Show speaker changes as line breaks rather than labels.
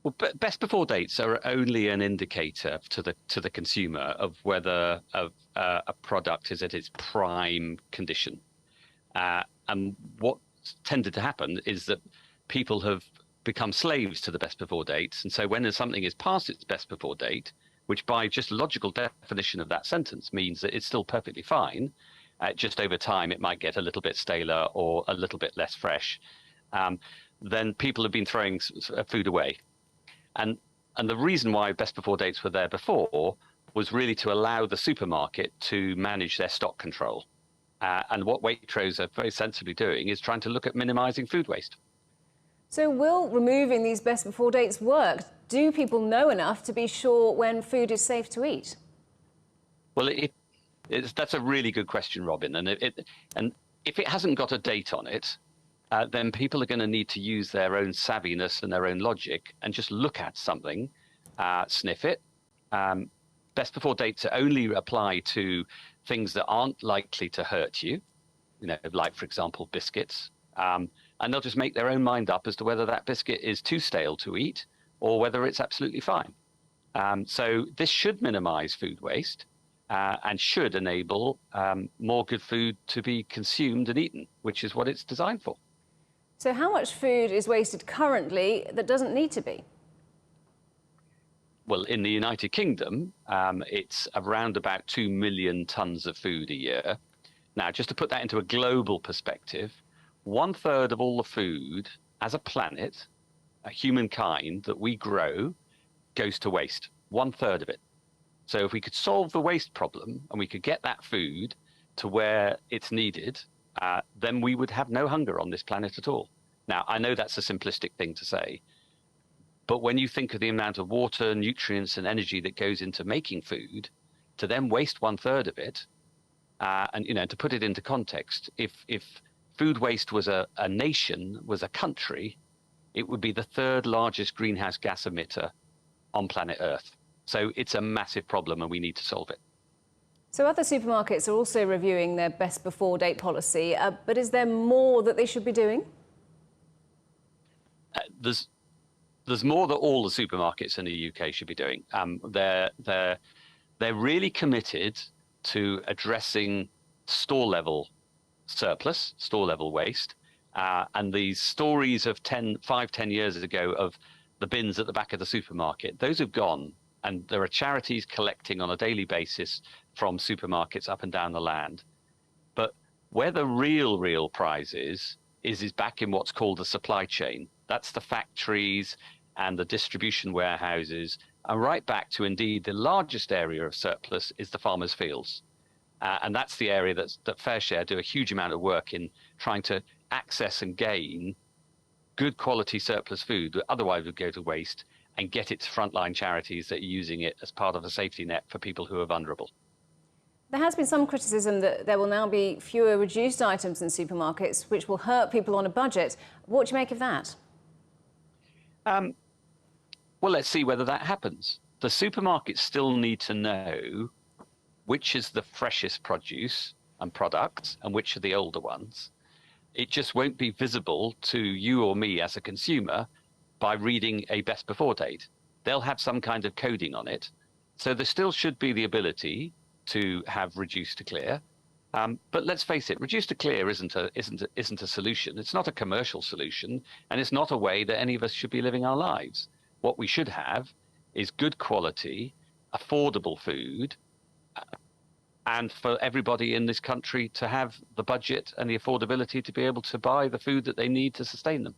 Well, best before dates are only an indicator to the consumer of whether a product is at its prime condition. And what tended to happen is that people have become slaves to the best before dates. And so when something is past its best before date, which by just logical definition of that sentence means that it's still perfectly fine, just over time it might get a little bit staler or a little bit less fresh, then people have been throwing food away. And the reason why best before dates were there before was really to allow the supermarket to manage their stock control. And what Waitrose are very sensibly doing is trying to look at minimizing food waste.
So will removing these best before dates work? Do people know enough to be sure when food is safe to eat?
Well, that's a really good question, Robin. And if it hasn't got a date on it, then people are going to need to use their own savviness and their own logic and just look at something, sniff it. Best before dates only apply to things that aren't likely to hurt you, like, for example, biscuits. And they'll just make their own mind up as to whether that biscuit is too stale to eat or whether it's absolutely fine. So this should minimize food waste and should enable more good food to be consumed and eaten, which is what it's designed for.
So how much food is wasted currently that doesn't need to be?
Well, in the United Kingdom, it's around about 2 million tons of food a year. Now, just to put that into a global perspective, 1/3 of all the food as a planet, humankind, that we grow goes to waste. 1/3 of it. So if we could solve the waste problem and we could get that food to where it's needed, then we would have no hunger on this planet at all. Now, I know that's a simplistic thing to say, but when you think of the amount of water, nutrients, and energy that goes into making food, to then waste 1/3 of it, and to put it into context, if food waste was a nation, was a country, it would be the 3rd largest greenhouse gas emitter on planet Earth. So it's a massive problem and we need to solve it.
So other supermarkets are also reviewing their best before date policy, but is there more that they should be doing?
There's more that all the supermarkets in the UK should be doing. They're really committed to addressing store level surplus, store level waste, and these stories of 5-10 years ago of the bins at the back of the supermarket, those have gone, and there are charities collecting on a daily basis from supermarkets up and down the land. But where the real prize is back in what's called the supply chain. That's the factories and the distribution warehouses, and right back to indeed the largest area of surplus is the farmers' fields. And that's the area that FareShare do a huge amount of work in trying to access and gain good quality surplus food that otherwise would go to waste and get it to frontline charities that are using it as part of a safety net for people who are vulnerable.
There has been some criticism that there will now be fewer reduced items in supermarkets, which will hurt people on a budget. What do you make of that?
Well, let's see whether that happens. The supermarkets still need to know which is the freshest produce and products and which are the older ones. It just won't be visible to you or me as a consumer by reading a best before date. They'll have some kind of coding on it. So there still should be the ability to have reduce to clear. But let's face it, reduce to clear isn't a solution. It's not a commercial solution, and it's not a way that any of us should be living our lives. What we should have is good quality, affordable food, and for everybody in this country to have the budget and the affordability to be able to buy the food that they need to sustain them.